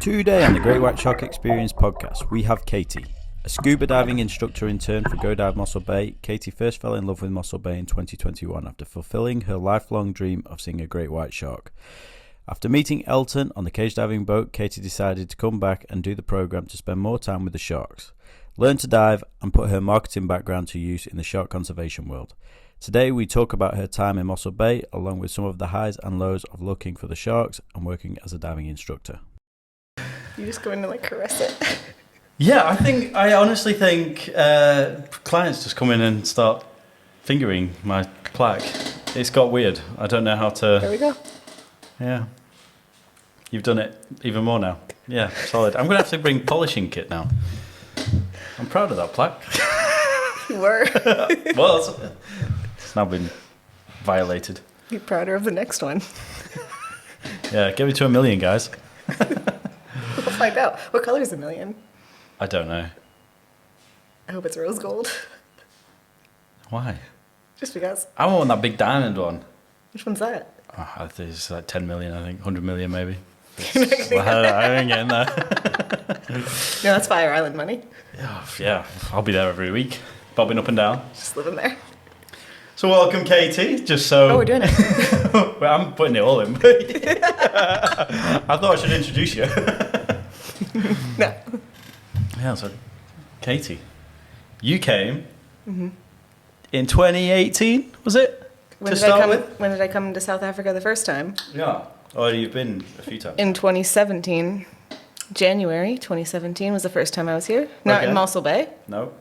Today on the Great White Shark Experience podcast, we have Caity. A scuba diving instructor intern for Godab Mossel Bay, Caity first fell in love with Mossel Bay in 2021 after fulfilling her lifelong dream of seeing a great white shark. After meeting Elton on the cage diving boat, Caity decided to come back and do the program to spend more time with the sharks, learn to dive, and put her marketing background to use in the shark conservation world. Today we talk about her time in Mossel Bay, along with some of the highs and lows of looking for the sharks and working as a diving instructor. You just go in and like caress it. Yeah, I honestly think clients just come in and start fingering my plaque. It's got weird. I don't know how to... There we go. Yeah. You've done it even more now. Yeah, solid. I'm going to have to bring polishing kit now. I'm proud of that plaque. You were. Well, it's now been violated. Be prouder of the next one. Yeah, get me to 1 million, guys. We'll find out. What color is 1 million? I don't know. I hope it's rose gold. Why? Just because. I want that big diamond one. Which one's that? Oh, I think it's like 10 million, I think. 100 million, maybe. Well, I ain't getting there. No, that's Fire Island money. Yeah, I'll be there every week, bobbing up and down. Just living there. So welcome, Caity. Just so... Oh, we're doing it. Well, I'm putting it all in. I thought I should introduce you. No. Yeah, so Caity, you came in 2018, was it? When did I come to South Africa the first time? Yeah. Or you've been a few times. In 2017. January 2017 was the first time I was here. Not in Mossel Bay. No.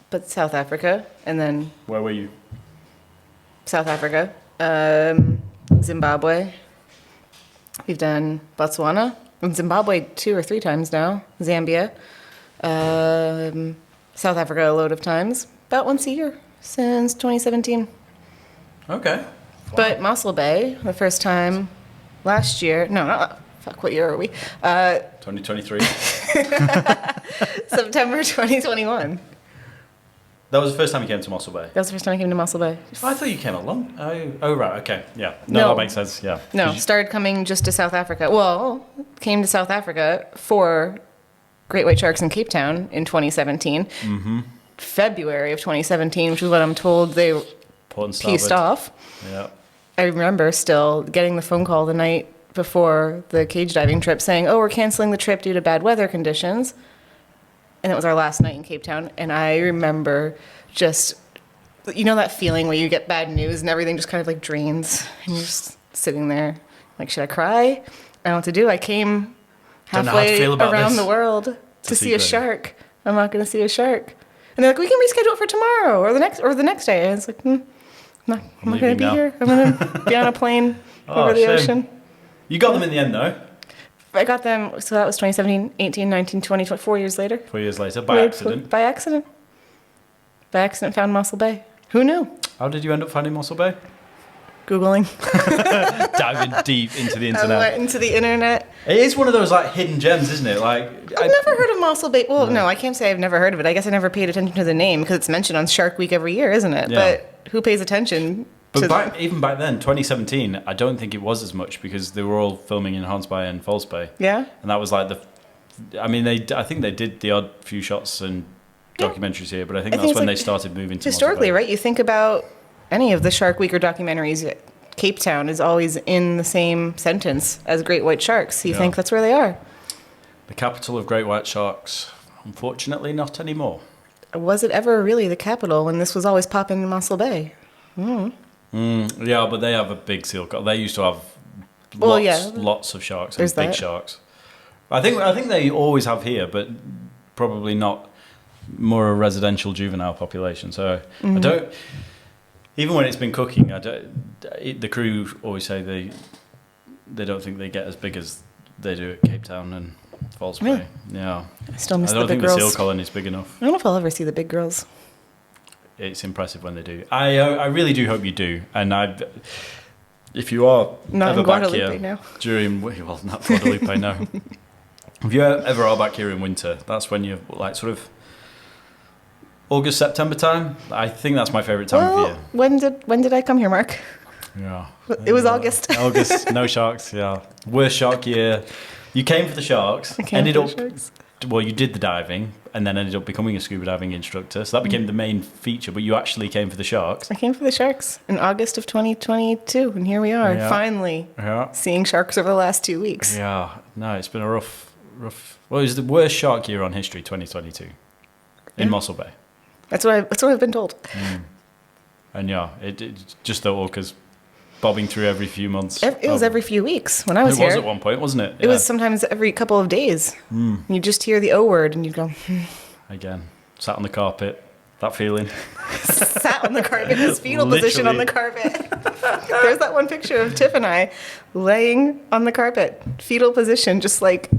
But South Africa. And then... Where were you? South Africa. Zimbabwe. We've done Botswana. In Zimbabwe 2 or 3 times now. Zambia. South Africa a load of times. About once a year since 2017. Okay. Wow. But Mossel Bay, the first time last year. No, not... Fuck, what year are we? 2023. September 2021. That was the first time you came to Mossel Bay? That was the first time I came to Mossel Bay. I thought you came along. Oh, right, okay. Yeah. No, that makes sense, yeah. No, started coming just to South Africa. Well, came to South Africa for Great White Sharks in Cape Town in 2017. Mm-hmm. February of 2017, which is what I'm told they pieced off. Yeah. I remember still getting the phone call the night before the cage diving trip saying, oh, we're canceling the trip due to bad weather conditions. And it was our last night in Cape Town. And I remember just, you know that feeling where you get bad news and everything just kind of like drains. And you're just sitting there like, should I cry? I don't know what to do. I came halfway around the world to see a shark. I'm not going to see a shark. And they're like, we can reschedule it for tomorrow or the next day. And it's like, I'm not going to be here. I'm going to be on a plane over the ocean. You got them in the end, though. I got them, so that was 2017, 18, 19, 20, 4 years later. 4 years later, by accident. By accident. By accident found Mossel Bay. Who knew? How did you end up finding Mossel Bay? Googling. Diving deep into the internet. I went into the internet. It is one of those like hidden gems, isn't it? Like I've never heard of Mossel Bay. Well, no, I can't say I've never heard of it. I guess I never paid attention to the name because it's mentioned on Shark Week every year, isn't it? Yeah. But who pays attention? But even back then, 2017, I don't think it was as much because they were all filming in Hans Bay and False Bay. Yeah. And that was like I think they did the odd few shots and documentaries here, but I think that's when they started moving to historically, right? You think about any of the Shark Week or documentaries, Cape Town is always in the same sentence as Great White Sharks. You think that's where they are. The capital of Great White Sharks. Unfortunately, not anymore. Was it ever really the capital when this was always popping in Mossel Bay? Yeah, but they have a big seal. They used to have lots of sharks and big sharks. I think they always have here, but probably not more a residential juvenile population. So I don't. Even when it's been cooking, the crew always say they don't think they get as big as they do at Cape Town and False Bay. Yeah, I still miss the big girls. I don't think the seal colony is big enough. I don't know if I'll ever see the big girls. It's impressive when they do. I really do hope you do. And if you are not ever in Guadalupe back here now. Not Guadalupe, no. If you ever are back here in winter, that's when you're like sort of August, September time. I think that's my favourite time of year. When did I come here, Mark? Yeah. It was August. August, no sharks, yeah. Worst shark year. You came for the sharks. Sharks. Well, you did the diving and then ended up becoming a scuba diving instructor. So that became the main feature, but you actually came for the sharks. I came for the sharks in August of 2022, and here we are, finally seeing sharks over the last 2 weeks. Yeah, no, it's been a rough. Well, it was the worst shark year on history, 2022, in Mossel Bay. That's what I've been told. And yeah, it just the orcas bobbing through every few months. It was every few weeks when I was here. It was at one point, wasn't it? It was sometimes every couple of days. You just hear the O word and you'd go, Again, sat on the carpet, that feeling. Sat on the carpet, his fetal position on the carpet. There's that one picture of Tiff and I laying on the carpet, fetal position, just like,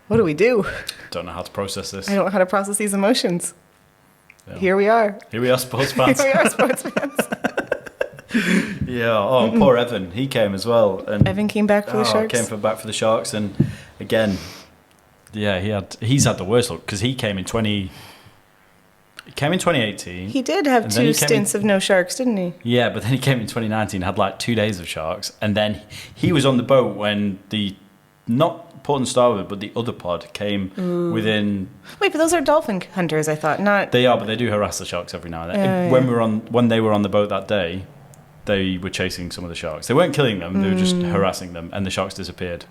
what do we do? Don't know how to process this. I don't know how to process these emotions. Yeah. Here we are. Here we are, sports fans. Here we are, sports fans. Yeah. Oh, poor Evan. He came as well. And Evan came back for the Sharks. Back for the Sharks, and again, yeah, he's had the worst luck because he came in 2018. He did have 2 stints of no sharks, didn't he? Yeah, but then he came in 2019, had like 2 days of sharks, and then he was on the boat when not port and starboard, but the other pod came within. Wait, but those are dolphin hunters, I thought, not. They are, but they do harass the sharks every now and then. When they were on the boat that day, they were chasing some of the sharks. They weren't killing them; they were just harassing them, and the sharks disappeared.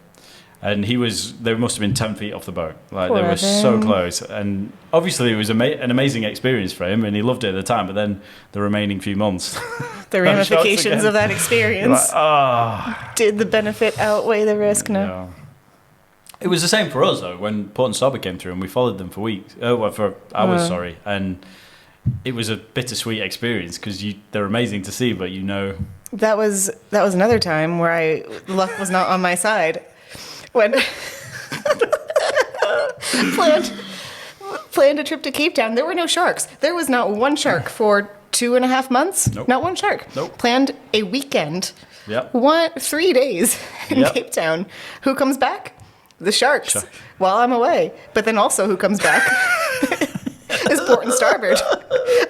And they must have been 10 feet off the boat. Like Poor they were Evan. so close. And obviously it was an amazing experience for him, and he loved it at the time. But then the remaining few months, the ramifications of that experience. Did the benefit outweigh the risk? No. Yeah. It was the same for us though. When Port and Starboard came through, and we followed them for hours. Sorry, and it was a bittersweet experience because they're amazing to see, but that was another time where luck was not on my side. When planned a trip to Cape Town, there were no sharks. There was not one shark for 2.5 months. Nope. Not one shark. Nope. Planned a weekend. Yep. 3 days in Cape Town. Who comes back? The sharks. While I'm away. But then also who comes back? Is Port and Starboard.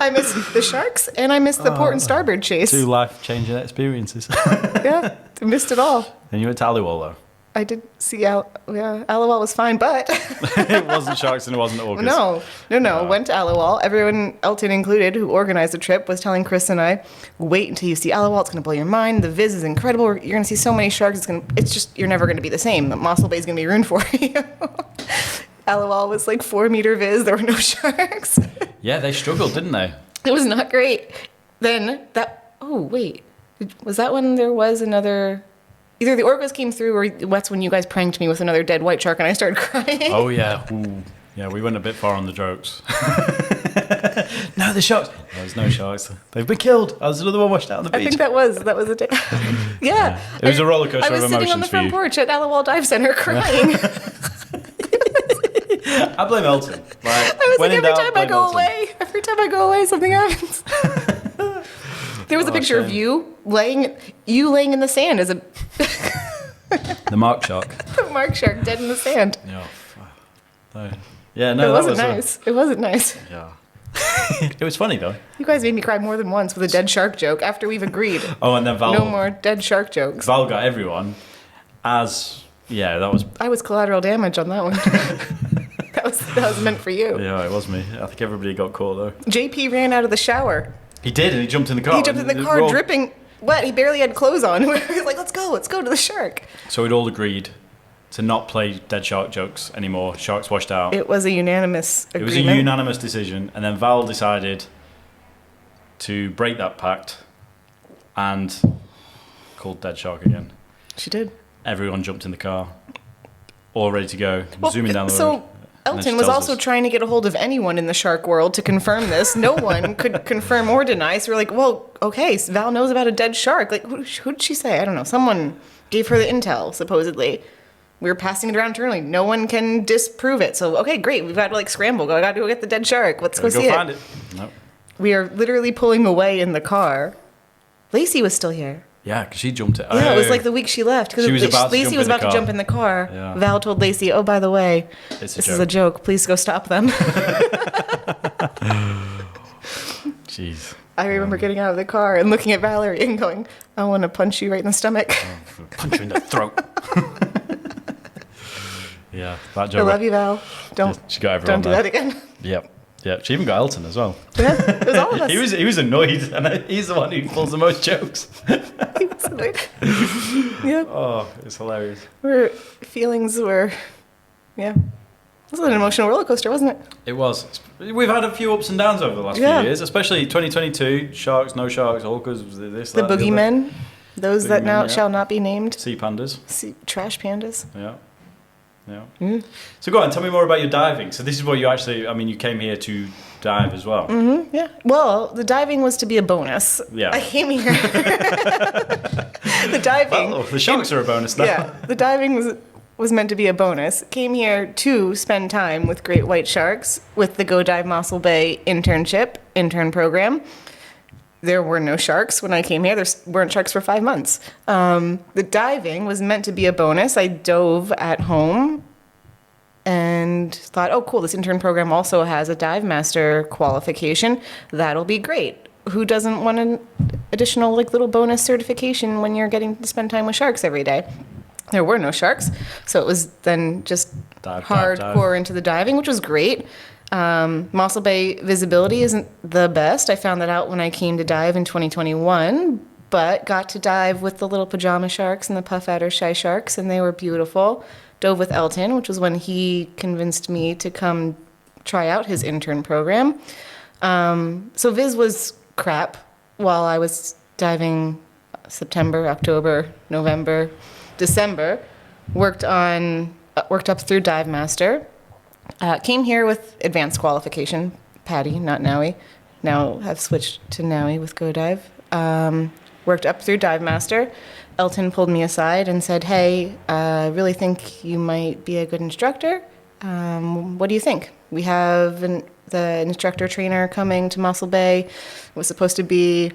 I miss the sharks and I miss the Port and Starboard chase. 2 life-changing experiences. Yeah, I missed it all. And you went to Aliwal though. I did see Aliwal was fine, but it wasn't sharks and it wasn't orcas. No. Went to Aliwal. Everyone, Elton included, who organized the trip, was telling Chris and I, wait until you see Aliwal. It's going to blow your mind. The viz is incredible. You're going to see so many sharks. You're never going to be the same. Mossel Bay is going to be ruined for you. Aliwal was like 4-meter viz. There were no sharks. Yeah, they struggled, didn't they? It was not great. Then was that when there was another? Either the orcas came through or that's when you guys pranked me with another dead white shark and I started crying. Oh, yeah. Ooh. Yeah, we went a bit far on the jokes. No, the sharks. There's no sharks. They've been killed. There's another one washed out on the beach. I think that was a day. Yeah. It was a roller coaster of emotions for you. I was sitting on the front porch at Aliwal Dive Center crying. I blame Elton. I was like, every time I go away, something happens. There was a picture of you laying in the sand as a the mark shark. The mark shark dead in the sand. Yeah, no, it wasn't nice. It wasn't nice. Yeah. It was funny though. You guys made me cry more than once with a dead shark joke after we've agreed. Oh, and then Val. No more dead shark jokes. Val got everyone that was. I was collateral damage on that one. That was meant for you. Yeah, it was me. I think everybody got caught though. JP ran out of the shower. He did, and he jumped in the car. He jumped in the car dripping wet. He barely had clothes on. He was like, let's go to the shark. So we'd all agreed to not play dead shark jokes anymore. Sharks washed out. It was a unanimous agreement. It was a unanimous decision, and then Val decided to break that pact and called dead shark again. She did. Everyone jumped in the car, all ready to go, zooming down the road. So Elton was also trying to get a hold of anyone in the shark world to confirm this. No one could confirm or deny. So we're like, well, okay, so Val knows about a dead shark. Like, who'd she say? I don't know. Someone gave her the intel, supposedly. We were passing it around internally. No one can disprove it. So, okay, great. We've got to scramble. I got to go get the dead shark. Let's go see it. Find it. Nope. We are literally pulling away in the car. Lacey was still here. Yeah, because she jumped it. Yeah, it was like the week she left. Lacey was about to jump in the car. Yeah. Val told Lacey, oh, by the way, this is a joke. Please go stop them. Jeez. I remember getting out of the car and looking at Valerie and going, I want to punch you right in the stomach. Punch you in the throat. Yeah, that I job. love you, Val. She got everyone Don't do there. that again. Yep. Yeah, she even got Elton as well. Yeah, it was all of us. He was annoyed, and he's the one who pulls the most jokes. He was annoyed. Yeah. Oh, it's hilarious. Feelings were, yeah. It was an emotional roller coaster, wasn't it? It was. We've had a few ups and downs over the last few years, especially 2022. Sharks, no sharks, orcas, this, the that, boogeymen, those that now yeah. shall not be named. Sea pandas. Trash pandas. Yeah. Yeah. So go on, tell me more about your diving. So this is what you actually, you came here to dive as well. Mm-hmm, yeah. Well, the diving was to be a bonus. Yeah. I came here. The diving. Well, the sharks are a bonus now. Yeah. The diving was meant to be a bonus. Came here to spend time with great white sharks with the Godab Mossel Bay intern program. There were no sharks when I came here. There weren't sharks for 5 months. The diving was meant to be a bonus. I dove at home and thought, oh, cool, this intern program also has a dive master qualification. That'll be great. Who doesn't want an additional little bonus certification when you're getting to spend time with sharks every day? There were no sharks, so it was then just hardcore into the diving, which was great. Mossel Bay visibility isn't the best. I found that out when I came to dive in 2021, but got to dive with the little pajama sharks and the puff adder shy sharks, and they were beautiful. Dove with Elton, which was when he convinced me to come try out his intern program. So Viz was crap while I was diving September, October, November, December. Worked up through Dive Master. Came here with advanced qualification, PADI, not NAUI. Now have switched to NAUI with GoDive. Worked up through Dive Master. Elton pulled me aside and said, hey, I really think you might be a good instructor. What do you think? We have the instructor trainer coming to Mossel Bay. It was supposed to be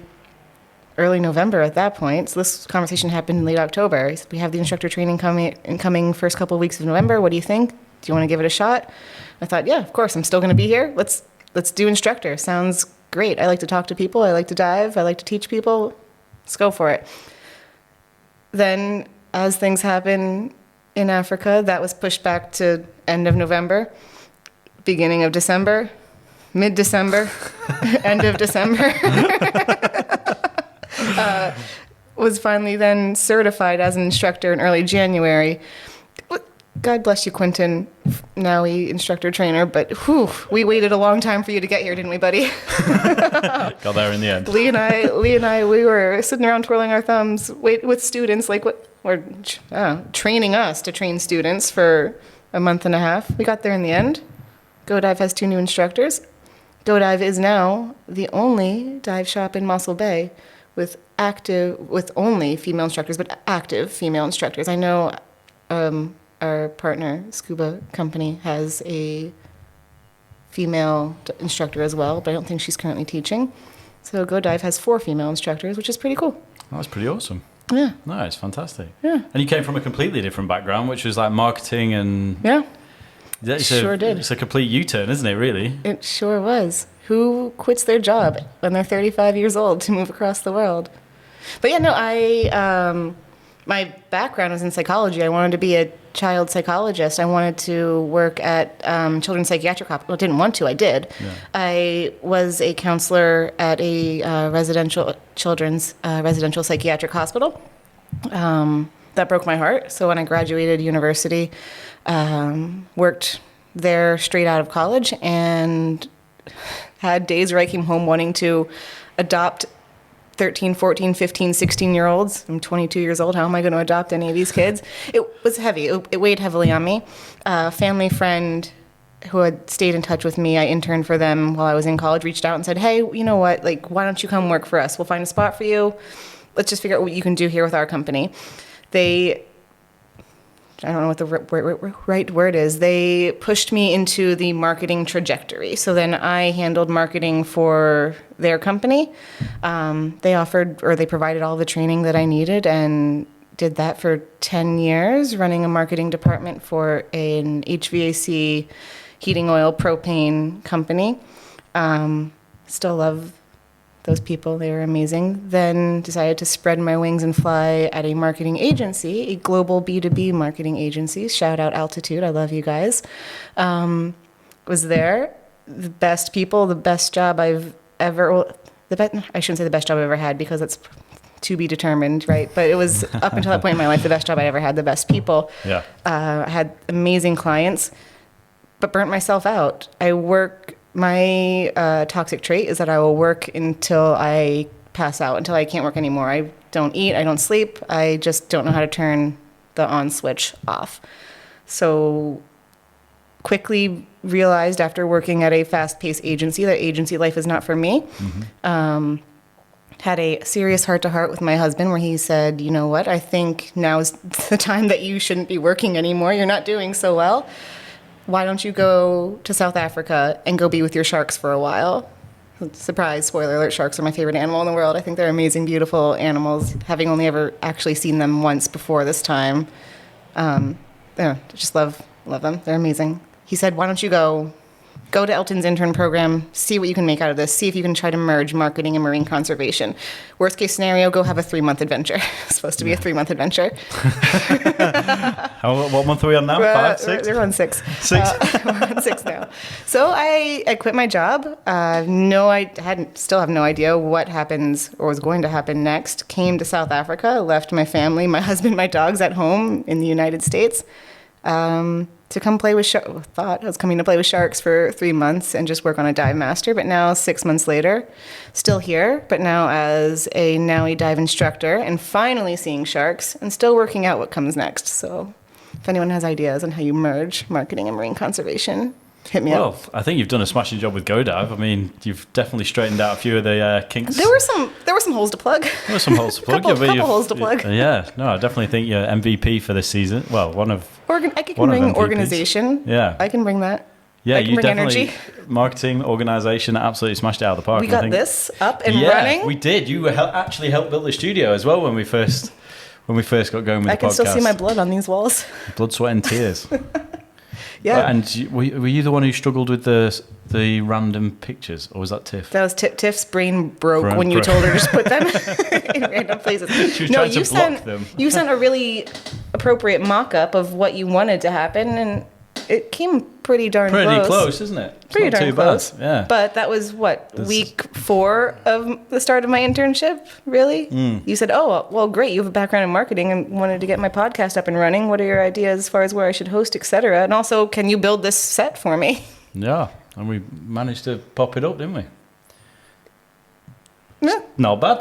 early November at that point. So this conversation happened in late October. He said, we have the instructor training coming first couple of weeks of November. What do you think? Do you want to give it a shot? I thought, yeah, of course. I'm still going to be here. Let's do instructor. Sounds great. I like to talk to people. I like to dive. I like to teach people. Let's go for it. Then, as things happen in Africa, that was pushed back to end of November, beginning of December, mid-December, end of December. Was finally then certified as an instructor in early January. God bless you, Quentin, NAUI instructor trainer, but we waited a long time for you to get here, didn't we, buddy? Got there in the end. Lee and I, we were sitting around twirling our thumbs with students, training us to train students for a month and a half. We got there in the end. GoDive has 2 new instructors. GoDive is now the only dive shop in Mossel Bay with only female instructors, but active female instructors. I know our partner, Scuba Company, has a female instructor as well, but I don't think she's currently teaching. So GoDive has 4 female instructors, which is pretty cool. That's pretty awesome. Yeah. No, it's fantastic. Yeah. And you came from a completely different background, which was like marketing and... Yeah. Sure did. It's a complete U-turn, isn't it, really? It sure was. Who quits their job when they're 35 years old to move across the world? But yeah, no, my background was in psychology. I wanted to be a child psychologist. I wanted to work at children's psychiatric hospital. Well, I didn't want to. I did. Yeah. I was a counselor at a children's residential psychiatric hospital. That broke my heart. So when I graduated university, worked there straight out of college and had days where I came home wanting to adopt 13, 14, 15, 16-year-olds. I'm 22 years old. How am I going to adopt any of these kids? It was heavy. It weighed heavily on me. A family friend who had stayed in touch with me, I interned for them while I was in college, reached out and said, hey, you know what? Why don't you come work for us? We'll find a spot for you. Let's just figure out what you can do here with our company. I don't know what the right word is. They pushed me into the marketing trajectory. So then I handled marketing for their company. They provided all the training that I needed and did that for 10 years, running a marketing department for an HVAC heating oil propane company. Still love those people. They were amazing. Then decided to spread my wings and fly at a marketing agency, a global B2B marketing agency. Shout out Altitude. I love you guys. Was there. The best people, the best job I've ever, well, I shouldn't say the best job I've ever had because it's to be determined, right? But it was up until that point in my life, the best job I ever had, the best people. Yeah. I had amazing clients, but burnt myself out. My toxic trait is that I will work until I pass out, until I can't work anymore. I don't eat, I don't sleep. I just don't know how to turn the on switch off. So quickly realized after working at a fast-paced agency that agency life is not for me. Had a serious heart-to-heart with my husband where he said, you know what, I think now is the time that you shouldn't be working anymore. You're not doing so well. Why don't you go to South Africa and go be with your sharks for a while? Surprise, spoiler alert, sharks are my favorite animal in the world. I think they're amazing, beautiful animals, having only ever actually seen them once before this time. Just love them. They're amazing. He said, why don't you go to Elton's intern program, see what you can make out of this, see if you can try to merge marketing and marine conservation. Worst case scenario, go have a 3-month adventure. It's supposed to be a 3-month adventure. What month are we on now? 5, 6? We're on 6. 6? We're on 6 now. So I quit my job. Still have no idea what happens or was going to happen next. Came to South Africa, left my family, my husband, my dogs at home in the United States. To come play with thought I was coming to play with sharks for 3 months and just work on a dive master, but now 6 months later, still here, but now as a Nowie dive instructor and finally seeing sharks and still working out what comes next. So if anyone has ideas on how you merge marketing and marine conservation, hit me up. Well, I think you've done a smashing job with Godab. I mean, you've definitely straightened out a few of the kinks. There were some holes to plug. There were some holes to plug. couple holes to plug. Yeah, no, I definitely think you're MVP for this season. Well, I can bring organization. Yeah. I can bring that. Yeah, I can you bring definitely, energy. Marketing, organisation, absolutely smashed it out of the park. We got this up and yeah, running. we did. You actually helped build the studio as well when we first got going with the podcast. I can still see my blood on these walls. Blood, sweat and tears. Yeah. And were you the one who struggled with the random pictures, or was that Tiff? That was Tiff's brain broke when you told her to just put them in random places. She was trying to block them. You sent a really appropriate mock-up of what you wanted to happen, and it came pretty darn close. Pretty close, isn't it? It's pretty not darn too close. bad. Yeah. But that was, week 4 of the start of my internship, really? You said, oh, well, great, you have a background in marketing and wanted to get my podcast up and running. What are your ideas as far as where I should host, et cetera? And also, can you build this set for me? Yeah, and we managed to pop it up, didn't we? Yeah. Not bad.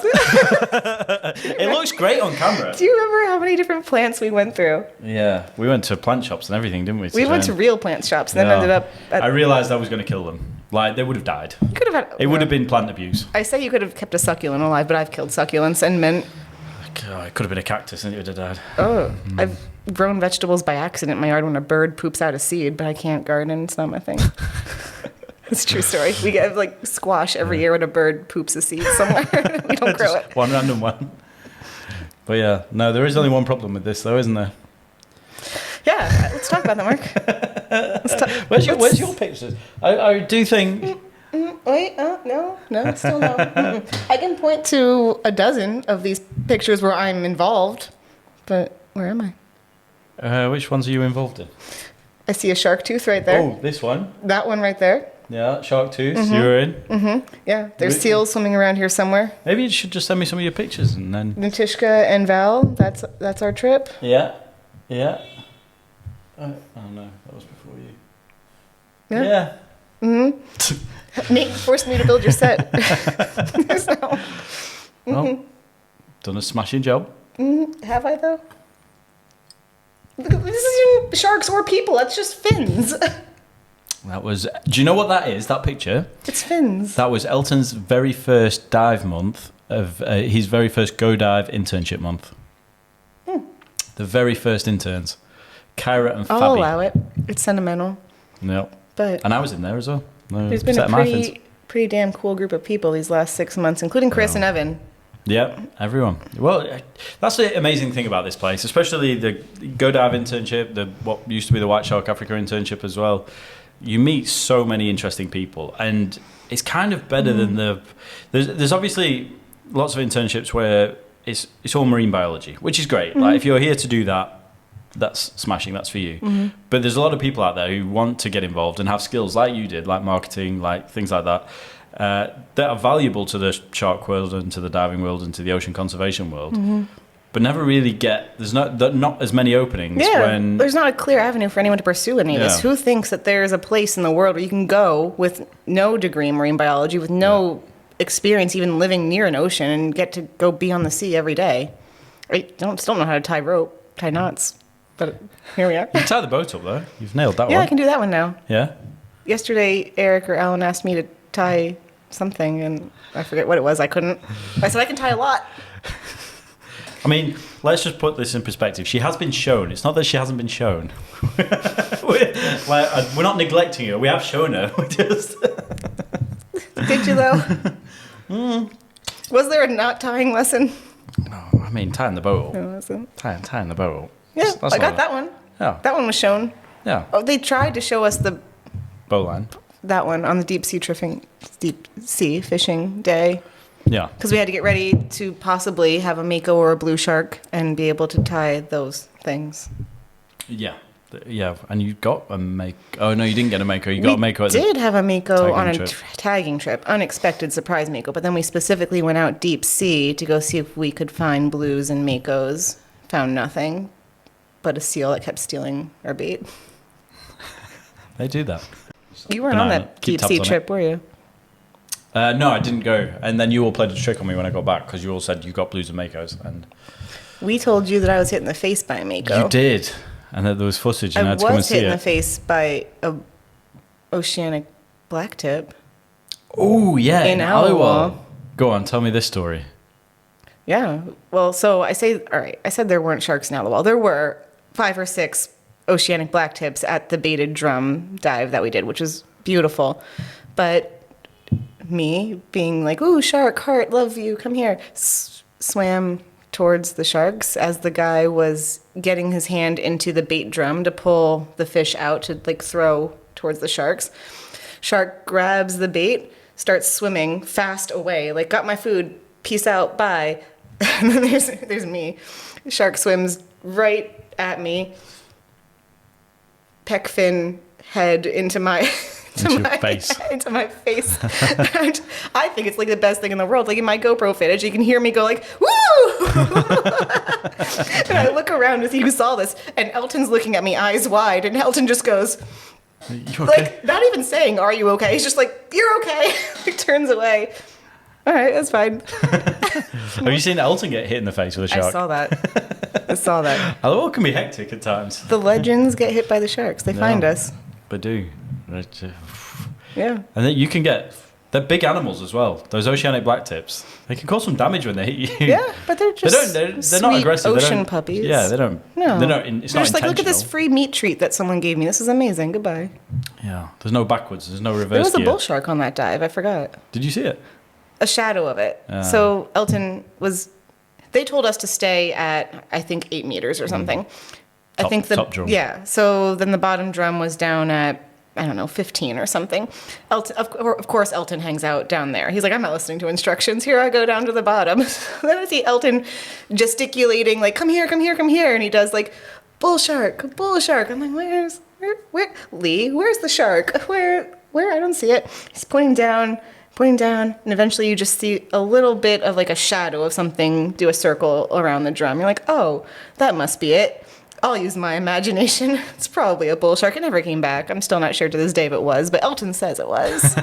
It looks great on camera. Do you remember how many different plants we went through? Yeah, we went to plant shops and everything, didn't we? We went to real plant shops and then ended up I realised I was going to kill them. Like, they would have died. You could have had... It would have been plant abuse. I say you could have kept a succulent alive, but I've killed succulents and mint. Oh, it could have been a cactus and it would have died. Oh, I've grown vegetables by accident in my yard when a bird poops out a seed, but I can't garden. It's not my thing. It's a true story. We get like squash every year when a bird poops a seed somewhere. We don't grow it. One random one. But yeah, no, there is only one problem with this though, isn't there? Yeah, let's talk about that, Mark. Where's your pictures? I do think... Wait, no, still no. I can point to a dozen of these pictures where I'm involved, but where am I? Which ones are you involved in? I see a shark tooth right there. Oh, this one. That one right there. Yeah, shark tooth. You were in. Mm-hmm. Yeah, there's seals swimming around here somewhere. Maybe you should just send me some of your pictures and then. Natishka and Val. That's our trip. Yeah. Oh no, that was before you. Yeah. Mm-hmm. Nate forced me to build your set. So, Well, done a smashing job. Have I though? This isn't sharks or people. That's just fins. That was. Do you know what that is? That picture. It's fins. That was Elton's very first dive month of his very first Go Dive internship month. The very first interns, Kyra and Fabi. I'll allow it. It's sentimental. No. But and I was in there as well. There's been a pretty damn cool group of people these last 6 months, including Chris and Evan. Yeah, everyone. Well, that's the amazing thing about this place, especially the Go Dive internship, what used to be the White Shark Africa internship as well. you meet so many interesting people, and it's kind of better than there's obviously lots of internships where it's all marine biology, which is great. Like if you're here to do that, that's smashing, that's for you. But there's a lot of people out there who want to get involved and have skills like you did, like marketing, like things like that, that are valuable to the shark world and to the diving world and to the ocean conservation world, but never really there's not as many openings. When there's not a clear avenue for anyone to pursue any of this. Who thinks that there's a place in the world where you can go with no degree in marine biology, with no experience even living near an ocean, and get to go be on the sea every day? I still don't know how to tie knots. But here we are. You can tie the boat up, though. You've nailed that one. Yeah, I can do that one now. Yeah? Yesterday, Eric or Alan asked me to tie something, and I forget what it was. I couldn't. I said, I can tie a lot. I mean, let's just put this in perspective. She has been shown. It's not that she hasn't been shown. We're not neglecting her. We have shown her. Did you, though? Was there a knot tying lesson? No, I mean, tying the boat up. No, wasn't. Tying the boat up. Yeah, I got that one. Yeah. That one was shown. Yeah. Oh, they tried to show us the bow line. That one on the deep sea fishing day. Yeah. Because we had to get ready to possibly have a mako or a blue shark and be able to tie those things. Yeah. Yeah, and you got a mako. Oh, no, you didn't get a mako. You got a mako at the We did have a mako on a trip. tagging trip. Unexpected surprise mako. But then we specifically went out deep sea to go see if we could find blues and makos. Found nothing but a seal that kept stealing our bait. They do that. You weren't on that deep sea trip, were you? No, I didn't go. And then you all played a trick on me when I got back, because you all said you got blues and makos. And we told you that I was hit in the face by a mako. You did. And that there was footage and I had to come and see it. I was hit in the face by a oceanic blacktip. Oh, yeah. In Aliwal. Go on, tell me this story. Yeah. Well, so I said there weren't sharks in Aliwal. There were 5 or 6 oceanic blacktips at the baited drum dive that we did, which was beautiful. But me being like, ooh, shark, heart, love you, come here, swam towards the sharks as the guy was getting his hand into the bait drum to pull the fish out to like throw towards the sharks. Shark grabs the bait, starts swimming fast away, like, got my food, peace out, bye. And then there's me. Shark swims right at me, peck fin head into my face. Into my face. And I think it's like the best thing in the world. Like in my GoPro footage, you can hear me go like, woo! And I look around to see who saw this, and Elton's looking at me eyes wide, and Elton just goes, you okay? Like, not even saying, are you okay? He's just like, you're okay. He turns away. All right, that's fine. Have you seen Elton get hit in the face with a shark? I saw that. Although it can be hectic at times. The legends get hit by the sharks. They find us. They do. Yeah. And then you can they're big animals as well. Those oceanic blacktips. They can cause some damage when they hit you. Yeah, but they're just they're not aggressive. Ocean puppies. Yeah, they don't. No. They're not, it's they're not just like, look at this free meat treat that someone gave me. This is amazing. Goodbye. Yeah. There's no backwards. There's no reverse There was gear. a bull shark on that dive. I forgot. Did you see it? A shadow of it. So Elton they told us to stay at, I think, 8 meters or something. Top drum. Yeah. So then the bottom drum was down at, I don't know, 15 or something. Elton, of course, Elton hangs out down there. He's like, I'm not listening to instructions. Here I go down to the bottom. Then I see Elton gesticulating, like, come here, come here, come here. And he does like, bull shark, bull shark. I'm like, where, Lee, where's the shark? Where, I don't see it. He's pointing down, and eventually you just see a little bit of like a shadow of something do a circle around the drum. You're like, oh, that must be it. I'll use my imagination. It's probably a bull shark. It never came back. I'm still not sure to this day if it was, but Elton says it was.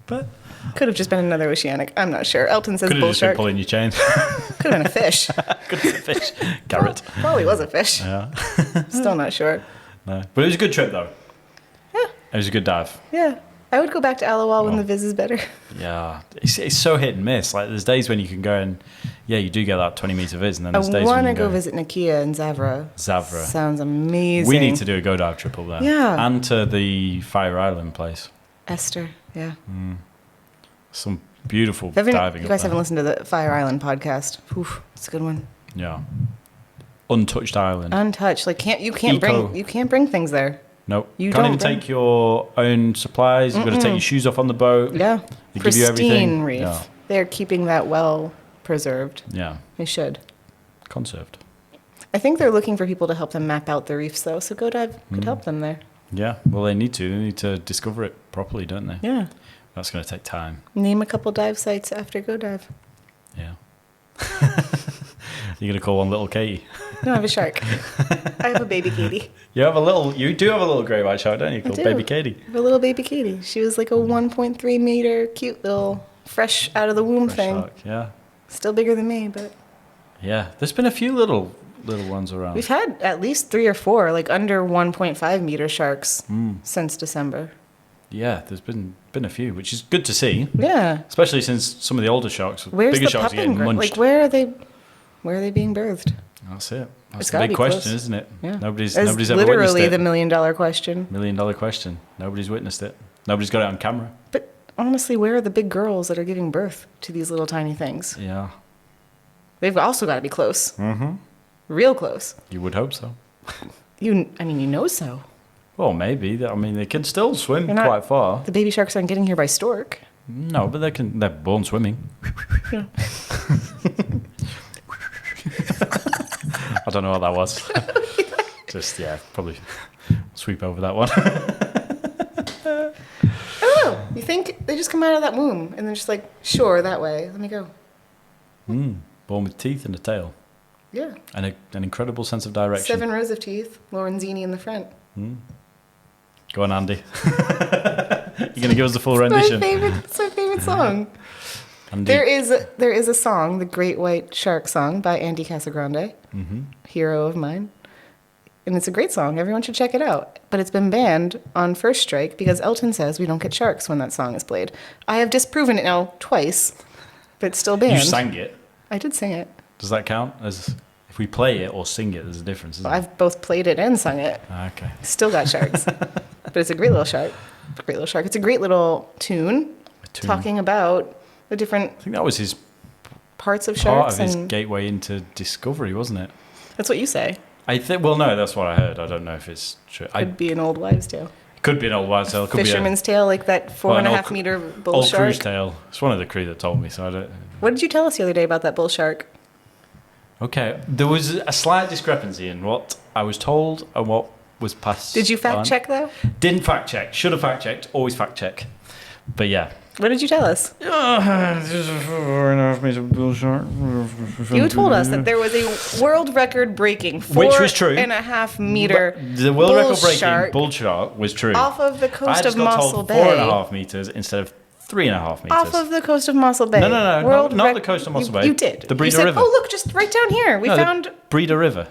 but could have just been another oceanic. I'm not sure. Elton says bull shark. Could have just been pulling your chain. Could have been a fish. Could have been a fish. Carrot. Probably was a fish. Yeah. Still not sure. No. But it was a good trip though. Yeah. It was a good dive. Yeah. I would go back to Aliwal when the viz is better. Yeah. It's so hit and miss. Like there's days when you can go and you do get that 20-meter viz, and then there's days when you want to go visit Nakia and Zavra. Sounds amazing. We need to do a Godab trip up there. Yeah. And to the Fire Island place. Esther, yeah. Some beautiful diving. You guys haven't listened to the Fire Island podcast. Oof, it's a good one. Yeah. Untouched island. Untouched. Like you can't bring things there. Nope. You Can't don't even bring- take your own supplies. You've got to take your shoes off on the boat. Yeah. They give you everything. Pristine reef. Yeah. They're keeping that well preserved. Yeah. They should. Conserved. I think they're looking for people to help them map out the reefs, though, so Godab could help them there. Yeah. Well, they need to. They need to discover it properly, don't they? Yeah. That's going to take time. Name a couple dive sites after Godab. Yeah. You're going to call one little Caity. No, I have a shark. I have a baby Caity. You do have a little grey white shark, don't you? Called do. Baby Caity. I have a little baby Caity. She was like a 1.3 meter cute little fresh out of the womb Fresh thing. shark, yeah. Still bigger than me, but Yeah. There's been a few little ones around. we've had at least 3 or 4 like under 1.5 meter sharks since December. Yeah, there's been a few, which is good to see. Yeah. Especially since some of the older sharks, Where's bigger the sharks are getting pupping? munched. Like where are they being birthed? That's it. It's That's the gotta big be question, close. isn't it? Yeah. Nobody's That's ever witnessed literally it. the $1 million question. $1 million question. Nobody's witnessed it. Nobody's got it on camera. But honestly, where are the big girls that are giving birth to these little tiny things? Yeah. They've also got to be close. Mm-hmm. Real close. You would hope so. You know so. Well, maybe. I mean, they can still swim They're not- quite far. The baby sharks aren't getting here by stork. No, but they're born swimming. I don't know what that was. Just, probably sweep over that one. I don't know. You think they just come out of that womb and then just like, sure, that way. Let me go. Born with teeth and a tail. Yeah. And an incredible sense of direction. 7 rows of teeth. Lorenzini in the front. Go on, Andy. You're going to give us the full rendition. It's my favorite song. Andy. There is a song, the Great White Shark Song by Andy Casagrande, hero of mine. And it's a great song. Everyone should check it out. But it's been banned on first strike because Elton says we don't get sharks when that song is played. I have disproven it now twice, but it's still banned. You sang it. I did sing it. Does that count? As if we play it or sing it, there's a difference, isn't I've both played it and sung it. Okay. Still got sharks. But it's a great little shark. It's a great little tune, talking about the different I think that was his parts of part sharks. of his And gateway into discovery, wasn't it? that's what you say. I think. Well, no, that's what I heard. I don't know if it's true. Could be an old wives' tale. Could be an old wives' tale. Could Fisherman's tale, like that 4.5 meter be bull old shark. cruise tale. It's one of the crew that told me, so I don't. What did you tell us the other day about that bull shark? Okay, there was a slight discrepancy in what I was told and what was passed. Did you fact on. check though? Didn't fact check. Should have fact checked. Always fact check. But yeah. What did you tell us? This is a 4.5 meter bull shark. You told us that there was a world record breaking Which was true. 4.5 meter The world bull record breaking shark bull shark was true. off of the I coast just of got Mossel told Bay. 4.5 meters instead of 3.5 meters. Off of the coast of Mossel Bay. No, World not rec- the coast of Mossel you, Bay. You did. The Breeder you said, River. Oh, look, just right down here. We No, found. the Breeder River.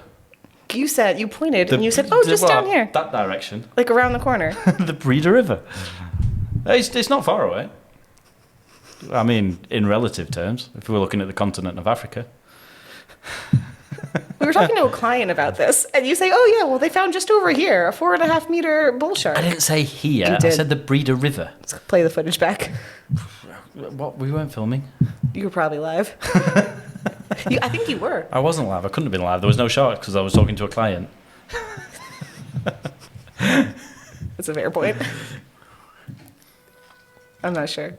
You said you pointed and you said, "Oh, just down here, That direction. like around the corner." The Breeder River. It's not far away. I mean, in relative terms, if we were looking at the continent of Africa. We were talking to a client about this, and you say, "Oh yeah, well they found just over here a 4.5 meter bull shark." I didn't say here. You I did. said the Breeder River. Let's play the footage back. What? We weren't filming. You were probably live. I think you were. I wasn't live. I couldn't have been live. There was no sharks because I was talking to a client. That's a fair point. I'm not sure.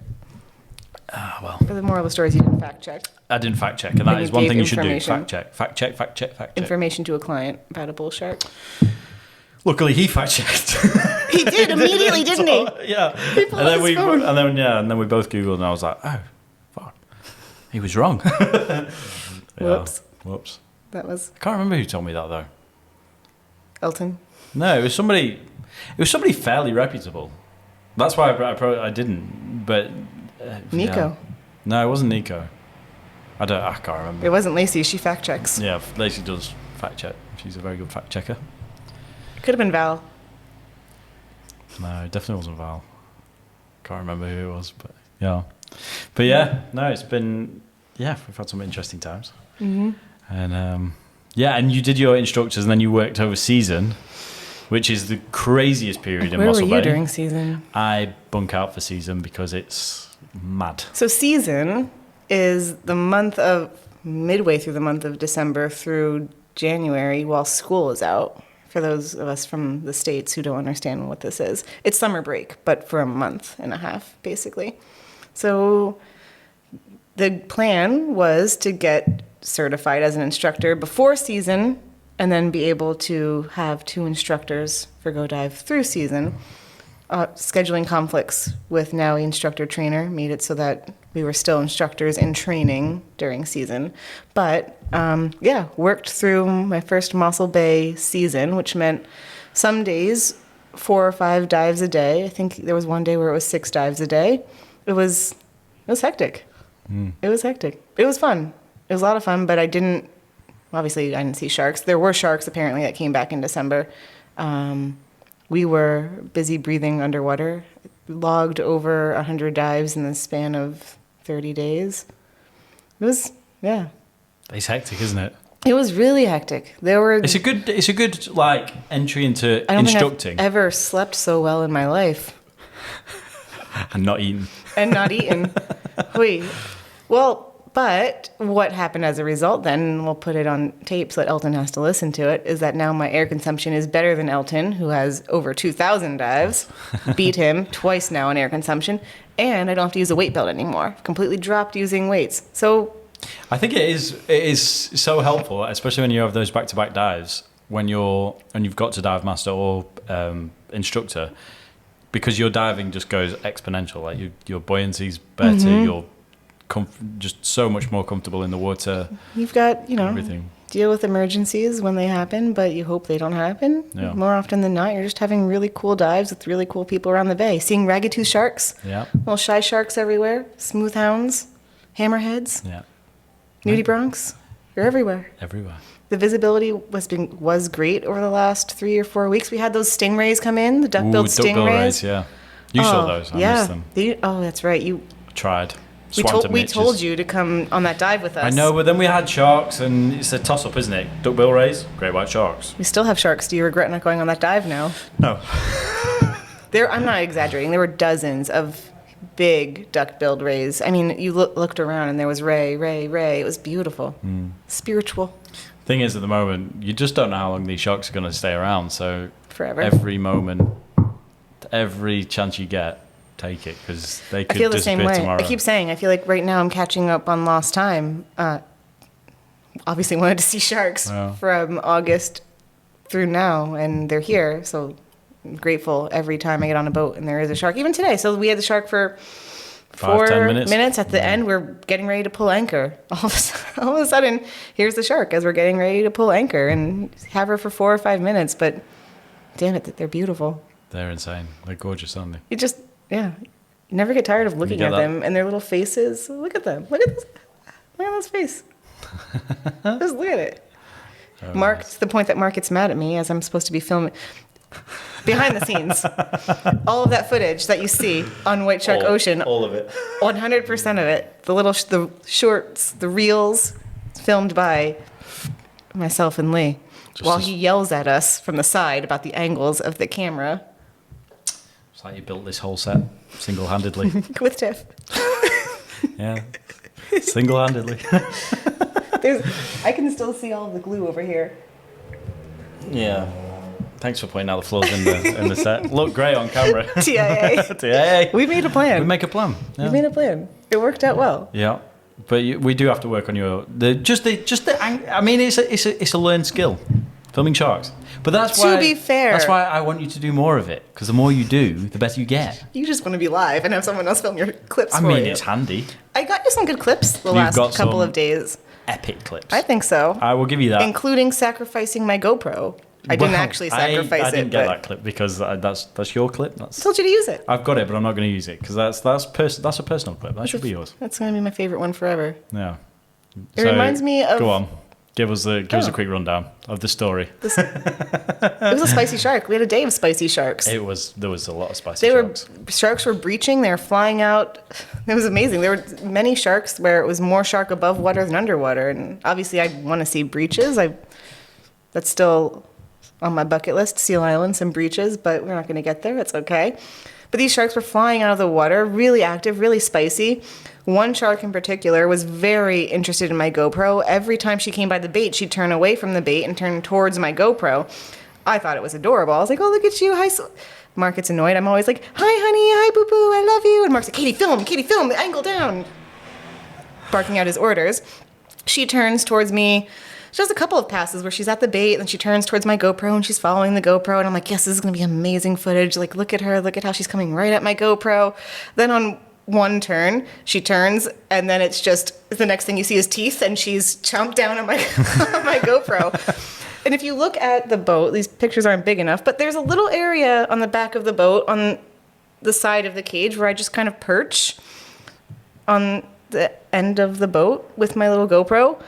Well, But the moral of the story is you didn't fact check. I didn't fact check, and that And is you one gave thing you should do. information. Fact check. Fact check. Fact check. Fact check. Information to a client about a bull shark. Luckily, he fact checked. He did immediately, didn't he? Yeah. He pulled out his phone. And then we both googled, and I was like, oh, fuck, he was wrong. Yeah. Whoops. Whoops. That was I can't remember who told me that though. Elton. No, it was somebody. It was somebody fairly reputable. That's why I didn't. But Nico. yeah. No, it wasn't Nico. I can't remember. It wasn't Lacey. She fact checks. Yeah, Lacey does fact check. She's a very good fact checker. Could have been Val. No, it definitely wasn't Val. Can't remember who it was, but yeah. But yeah, no, it's been, we've had some interesting times. Mm-hmm. And and you did your instructors and then you worked over season, which is the craziest period in Mossel Bay. Where were you during season? I bunk out for season because it's mad. So season is the month of, midway through the month of December through January while school is out. for those of us from the States who don't understand what this is. It's summer break, but for a month and a half, basically. So the plan was to get certified as an instructor before season and then be able to have 2 instructors for Go Dive through season. Scheduling conflicts with NAUI instructor trainer made it so that we were still instructors in training during season. But worked through my first Mossel Bay season, which meant some days 4 or 5 dives a day. I think there was one day where it was 6 dives a day. It was hectic. It was hectic. It was fun. It was a lot of fun, but I didn't see sharks. There were sharks apparently that came back in December. We were busy breathing underwater, logged over 100 dives in the span of 30 days. It was, It's hectic, isn't it? It was really hectic. It's a good like entry into I don't instructing. think I've ever slept so well in my life. And not eaten. And not eaten. But what happened as a result then, and we'll put it on tape so that Elton has to listen to it, is that now my air consumption is better than Elton, who has over 2,000 dives. Beat him twice now in air consumption. And I don't have to use a weight belt anymore. Completely dropped using weights. So I think it is so helpful, especially when you have those back-to-back dives, when you've got to dive master or instructor, because your diving just goes exponential. Like your buoyancy's better, you're just so much more comfortable in the water. You've got, everything. Deal with emergencies when they happen, but you hope they don't happen. Yeah. More often than not, you're just having really cool dives with really cool people around the bay. Seeing ragged-tooth sharks, little shy sharks everywhere, smooth hounds, hammerheads, nudie broncs. You're everywhere. Everywhere. The visibility was great over the last 3 or 4 weeks. We had those stingrays come in, the duck-billed stingrays. Duck-bill rays, yeah. You saw those. I missed them. That's right. You tried. We told you to come on that dive with us. I know, but then we had sharks, and it's a toss-up, isn't it? Duck-bill rays, great white sharks. We still have sharks. Do you regret not going on that dive now? No. I'm not exaggerating. There were dozens of big duck-billed rays. I mean, you looked around, and there was ray. It was beautiful. Spiritual. Thing is, at the moment, you just don't know how long these sharks are going to stay around. So forever. Every moment, every chance you get, take it, because they could I feel the same way. tomorrow. I keep saying, I feel like right now I'm catching up on lost time. Obviously wanted to see sharks from August through now, and they're here. So I'm grateful every time I get on a boat and there is a shark. Even today. So we had the shark for 5-10 minutes. minutes. At the end, we're getting ready to pull anchor. All of a sudden, here's the shark as we're getting ready to pull anchor and have her for 4 or 5 minutes. But damn it, they're beautiful. They're insane. They're gorgeous, aren't they? You never get tired of looking at them and their little faces. Look at them. Look at this. Look at this face. Just look at it. Mark, to the point that Mark gets mad at me as I'm supposed to be filming. Behind the scenes, all of that footage that you see on White Shark Ocean, all of it, 100% of it, the shorts, the reels, filmed by myself and Lee, while he yells at us from the side about the angles of the camera. It's like you built this whole set single-handedly. With Tiff. Yeah, single-handedly. I can still see all the glue over here. Yeah. Thanks for pointing out the flaws in the set. Look great on camera. TIA. TIA. We made a plan. We make a plan. Yeah. We made a plan. It worked out well. Yeah, but we do have to work on I mean, it's a learned skill, filming sharks. But that's why. To be fair, that's why I want you to do more of it, because the more you do, the better you get. You just want to be live and have someone else film your clips. I mean, it's handy. I got you some good clips the last couple of days. Epic clips. I think so. I will give you that, including sacrificing my GoPro. I didn't actually sacrifice it. I didn't get that clip because that's your clip. I told you to use it. I've got it, but I'm not going to use it because that's a personal clip. That should be yours. That's going to be my favorite one forever. Yeah. It reminds me of. Go on. Give us a quick rundown of the story. It was a spicy shark. We had a day of spicy sharks. There was a lot of spicy sharks. Sharks were breaching. They were flying out. It was amazing. There were many sharks where it was more shark above water than underwater. And obviously, I want to see breaches. That's still on my bucket list, Seal Island, some breaches, but we're not going to get there. It's okay. But these sharks were flying out of the water, really active, really spicy. One shark in particular was very interested in my GoPro. Every time she came by the bait, she'd turn away from the bait and turn towards my GoPro. I thought it was adorable. I was like, oh, look at you. Hi, Mark gets annoyed. I'm always like, hi, honey. Hi, boo-boo. I love you. And Mark's like, Katie, film, angle down. Barking out his orders. She turns towards me. She does a couple of passes where she's at the bait, and then she turns towards my GoPro, and she's following the GoPro, and I'm like, yes, this is going to be amazing footage. Like, look at her. Look at how she's coming right at my GoPro. Then on one turn, she turns, and then it's just, the next thing you see is teeth, and she's chomped down on my, on my GoPro. And if you look at the boat, these pictures aren't big enough, but there's a little area on the back of the boat on the side of the cage where I just kind of perch on the end of the boat with my little GoPro.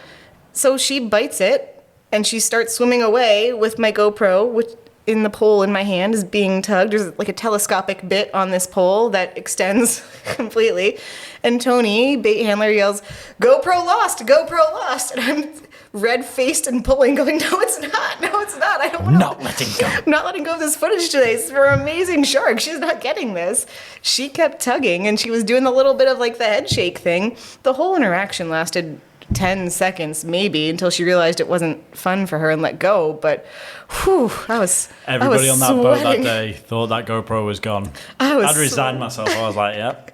So she bites it, and she starts swimming away with my GoPro, which in the pole in my hand is being tugged. There's like a telescopic bit on this pole that extends completely. And Tony, bait handler, yells, GoPro lost, GoPro lost. And I'm red-faced and pulling, going, no, it's not. I don't want to. Not letting go. I'm not letting go of this footage today. It's for an amazing shark. She's not getting this. She kept tugging, and she was doing the little bit of like the head shake thing. The whole interaction lasted 10 seconds maybe until she realized it wasn't fun for her and let go. But whew, Everybody on that sweating. boat that day thought that GoPro was gone. I'd resigned myself. I was like, yep,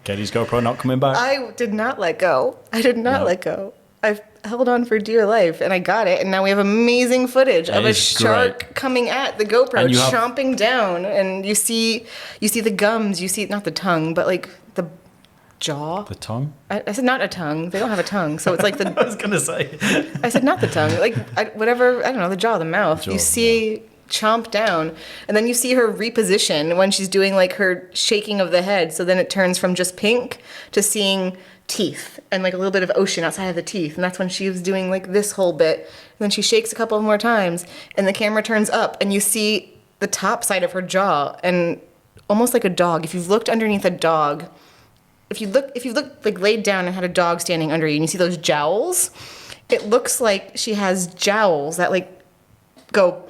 Katie's GoPro not coming back. I did not let go. Let go. I held on for dear life, and I got it, and now we have amazing footage of a shark coming at the GoPro, chomping down, and you see the gums, you see not the tongue, but like the jaw. The tongue? I said not a tongue. They don't have a tongue, so it's like the. I was gonna say. I said not the tongue, like whatever. I don't know, the jaw, the mouth. You see. Chomp down, and then you see her reposition when she's doing like her shaking of the head, so then it turns from just pink to seeing teeth and like a little bit of ocean outside of the teeth, and that's when she was doing like this whole bit, and then she shakes a couple more times, and the camera turns up, and you see the top side of her jaw, and almost like a dog. If you've looked underneath a dog, if you look like laid down and had a dog standing under you, and you see those jowls, it looks like she has jowls that like go.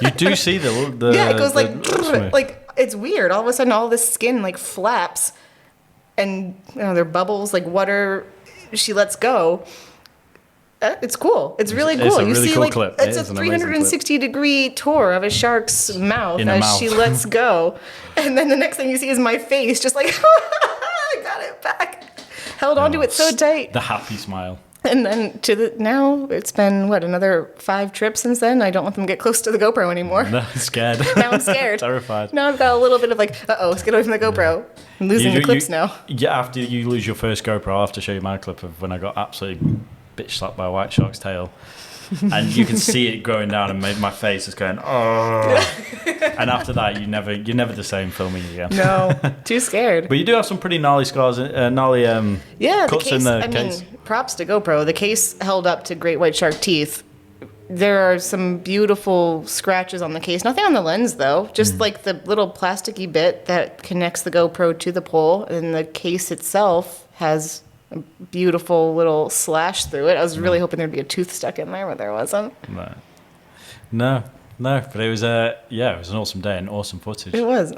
You do see the yeah, it goes like it's weird. All of a sudden, all this skin like flaps, and there are bubbles like water. She lets go. It's cool. It's really cool. It's a you really see cool like clip. It's a 360-degree tour of a shark's mouth In a as mouth. she lets go, and then the next thing you see is my face, just like I got it back. Held onto it so tight. The happy smile. And then now it's been another 5 trips since then. I don't want them to get close to the GoPro anymore. No, I'm scared. Now I'm scared. Terrified. Now I've got a little bit of like, let's get away from the GoPro. I'm losing the clips now. Yeah, after you lose your first GoPro, I'll have to show you my clip of when I got absolutely bitch slapped by a white shark's tail. And you can see it growing down, and my face is going, oh. And after that, you're never the same filming again. No, too scared. But you do have some pretty gnarly scars, cuts in the case. Props to GoPro. The case held up to great white shark teeth. There are some beautiful scratches on the case. Nothing on the lens, though. Just like the little plasticky bit that connects the GoPro to the pole. And the case itself has a beautiful little slash through it. I was really hoping there'd be a tooth stuck in there, but there wasn't. No. But it was it was an awesome day and awesome footage. It was.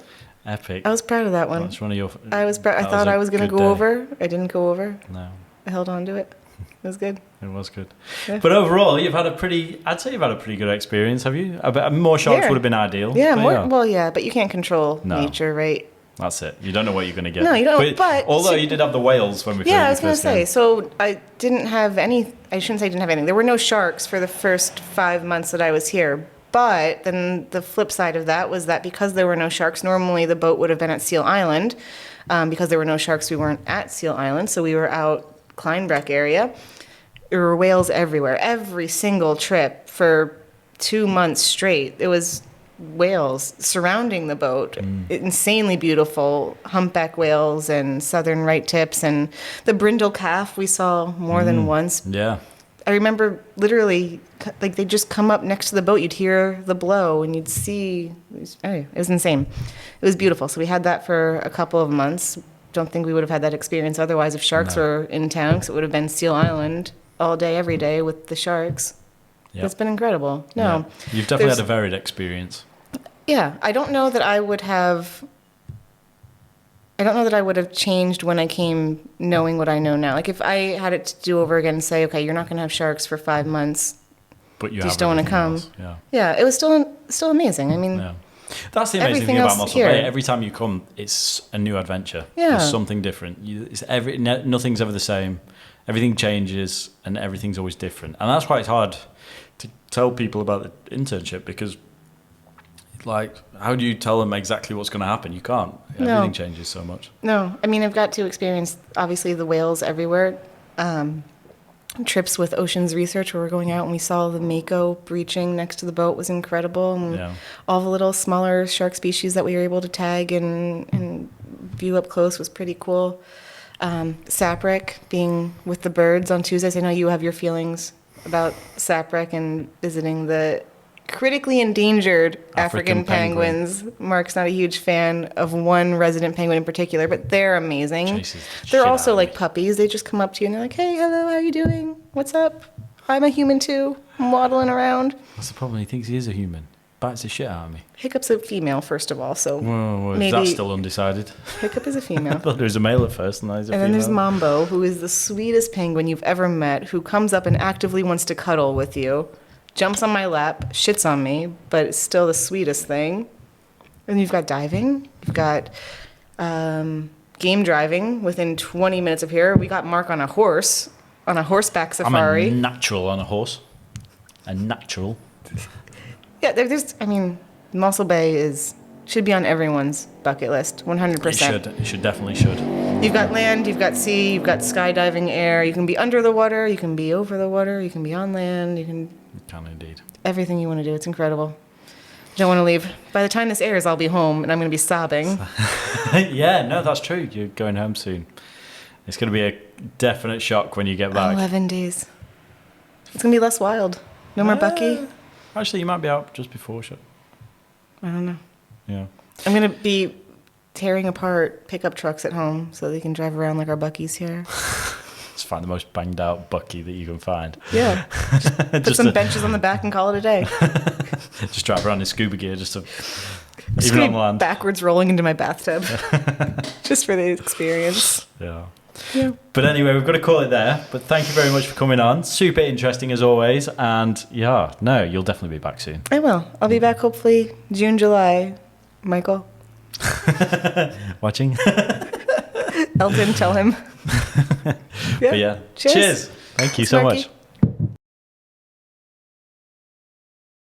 Epic. I was proud of that one. That's one of your. I was proud. I thought I was going to go over. I didn't go over. No. I held on to it. It was good. It was good. Yeah. But overall, I'd say you've had a pretty good experience, have you? More sharks would have been ideal. Yeah, but you can't control nature, right? That's it. You don't know what you're going to get. No, you don't. But although you did have the whales when we first. Yeah, I was going to say. So I didn't have any. I shouldn't say I didn't have anything. There were no sharks for the first 5 months that I was here. But then the flip side of that was that because there were no sharks, normally the boat would have been at Seal Island. Because there were no sharks, we weren't at Seal Island, so we were out Kleinbreck area. There were whales everywhere. Every single trip for 2 months straight, it was whales surrounding the boat. Insanely beautiful humpback whales and southern right tips, and the brindle calf we saw more than once. Yeah. I remember literally, like, they'd just come up next to the boat. You'd hear the blow, and you'd see. It was insane. It was beautiful. So we had that for a couple of months. Don't think we would have had that experience otherwise if sharks were in town, because it would have been Seal Island all day, every day with the sharks. Yep. It's been incredible. No, you've definitely had a varied experience. Yeah, I don't know that I would have changed when I came knowing what I know now. Like, if I had it to do over again and say, okay, you're not going to have sharks for 5 months, but you just have don't want to everything come. else. Yeah, it was still amazing. I mean, Yeah. That's the amazing everything thing about else Mossel here. Bay. Every time you come, it's a new adventure. Yeah. There's something different. Nothing's ever the same. Everything changes, and everything's always different. And that's why it's hard to tell people about the internship, because, like, how do you tell them exactly what's going to happen? You can't. No. Everything changes so much. no, I mean, I've got to experience, obviously, the whales everywhere. Trips with Oceans Research where we're going out and we saw the mako breaching next to the boat was incredible. And Yeah. all the little smaller shark species that we were able to tag and view up close was pretty cool. Sapric, being with the birds on Tuesdays. I know you have your feelings about Sapric and visiting the critically endangered African penguins. Mark's not a huge fan of one resident penguin in particular, but they're amazing. Chases the They're shit also out of like me. puppies. They just come up to you and they're like, "Hey, hello, how are you doing? What's up? I'm a human too. I'm waddling around." That's the problem. He thinks he is a human. Bites the shit out of me. Hiccup's a female, first of all, so Whoa, maybe that's still undecided. Hiccup is a I female. thought there was a male at first, and now he's a And then there's female. Mambo, who is the sweetest penguin you've ever met, who comes up and actively wants to cuddle with you, jumps on my lap, shits on me, but it's still the sweetest thing. And you've got diving. You've got game driving within 20 minutes of here. We got Mark on a horseback safari. I'm a natural on a horse. A natural. Yeah, there's, I mean, Mossel Bay should be on everyone's bucket list, 100%. It should definitely should. You've got land, you've got sea, you've got skydiving, air. You can be under the water, you can be over the water, you can be on land, you can It can indeed. everything you want to do. It's incredible. Don't want to leave. By the time this airs, I'll be home and I'm going to be sobbing. Yeah, no, that's true. You're going home soon. It's going to be a definite shock when you get back. 11 days. It's going to be less wild. No more Bucky. Actually, you might be out just before shot. I don't know. Yeah. I'm going to be tearing apart pickup trucks at home so they can drive around like our Buckies here. Just find the most banged out Bucky that you can find. Yeah. Put Just some to- benches on the back and call it a day. Just drive around in scuba gear just to Just even gonna on be land. backwards rolling into my bathtub. Just for the experience. Yeah. Yeah. But anyway, we've got to call it there. But thank you very much for coming on. Super interesting as always. And yeah, no, you'll definitely be back soon. I will. I'll be back hopefully June, July. Michael? Watching? Elton, tell him. But yeah. Cheers. Cheers. Thank you so Smarky. much.